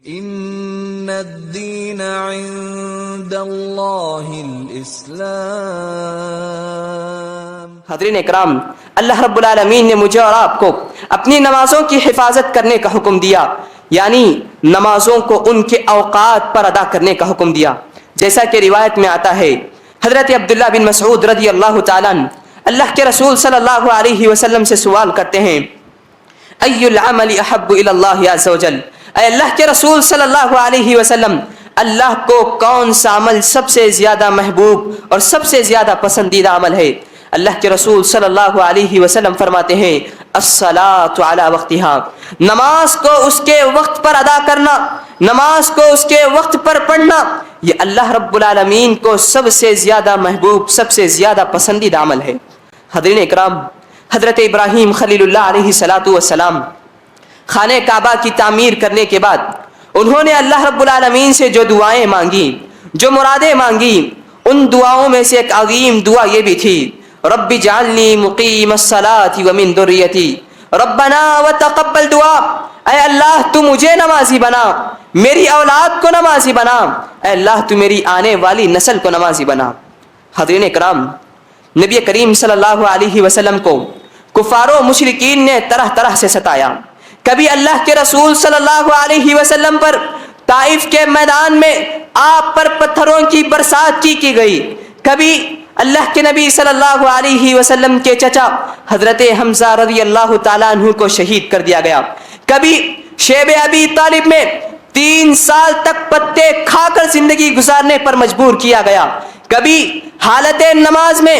ان الدین عند اللہ الاسلام۔ حضرین اکرام، اللہ رب العالمین نے مجھے اور آپ کو اپنی نمازوں کی حفاظت کرنے کا حکم دیا، یعنی نمازوں کو ان کے اوقات پر ادا کرنے کا حکم دیا۔ جیسا کہ روایت میں آتا ہے، حضرت عبداللہ بن مسعود رضی اللہ تعالیٰ عنہ اللہ کے رسول صلی اللہ علیہ وسلم سے سوال کرتے ہیں، ای العمل احب الی اللہ عز وجل، اے اللہ کے رسول صلی اللہ علیہ وسلم، اللہ کو کون سا عمل سب سے زیادہ محبوب اور سب سے زیادہ پسندیدہ عمل ہے؟ اللہ کے رسول صلی اللہ علیہ وسلم فرماتے ہیں، الصلاۃ علی وقتہا، نماز کو اس کے وقت پر ادا کرنا، نماز کو اس کے وقت پر پڑھنا، یہ اللہ رب العالمین کو سب سے زیادہ محبوب، سب سے زیادہ پسندیدہ عمل ہے۔ حضرین اکرام، حضرت ابراہیم خلیل اللہ علیہ السلام خانہ کعبہ کی تعمیر کرنے کے بعد انہوں نے اللہ رب العالمین سے جو دعائیں مانگی، جو مرادیں مانگی، ان دعاؤں میں سے ایک عظیم دعا یہ بھی تھی، رب اجعلنی مقیم الصلاۃ ومن ذریتی ربنا وتقبل دعا، اے اللہ تو مجھے نمازی بنا، میری اولاد کو نمازی بنا، اے اللہ تو میری آنے والی نسل کو نمازی بنا۔ حضرین اکرام، نبی کریم صلی اللہ علیہ وسلم کو کفار و مشرکین نے طرح طرح سے ستایا۔ کبھی اللہ کے رسول صلی اللہ علیہ وسلم پر طائف کے میدان میں آپ پر پتھروں کی برسات کی گئی، کبھی اللہ کے نبی صلی اللہ علیہ وسلم کے چچا حضرت حمزہ رضی اللہ تعالیٰ عنہ کو شہید کر دیا گیا، کبھی شیب ابی طالب میں 3 سال تک پتے کھا کر زندگی گزارنے پر مجبور کیا گیا، کبھی حالت نماز میں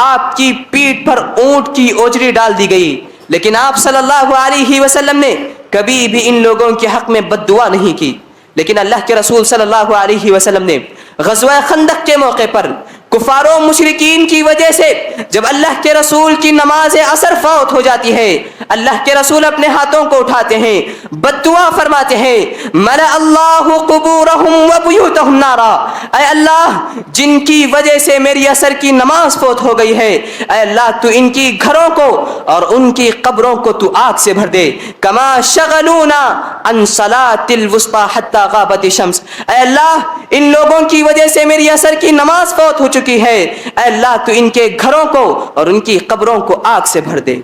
آپ کی پیٹھ پر اونٹ کی اوجری ڈال دی گئی، لیکن آپ صلی اللہ علیہ وسلم نے کبھی بھی ان لوگوں کے حق میں بد دعا نہیں کی۔ لیکن اللہ کے رسول صلی اللہ علیہ وسلم نے غزوہ خندق کے موقع پر کفار و مشرکین کی وجہ سے جب اللہ کے رسول کی نماز عصر فوت ہو جاتی ہے، اللہ کے رسول اپنے ہاتھوں کو اٹھاتے ہیں، بد دعا فرماتے ہیں، ملأ اللہ قبورہم وبیوتہم نارا، اے اللہ جن کی وجہ سے میری عصر کی نماز فوت ہو گئی ہے، اے اللہ تو ان کی گھروں کو اور ان کی قبروں کو تو آگ سے بھر دے، کما شغلونا عن صلاۃ الوسطی حتی غابت الشمس، اے اللہ ان لوگوں کی وجہ سے میری عصر کی نماز فوت ہو چکی ہے، اے اللہ تو ان کے گھروں کو اور ان کی قبروں کو آگ سے بھر دے۔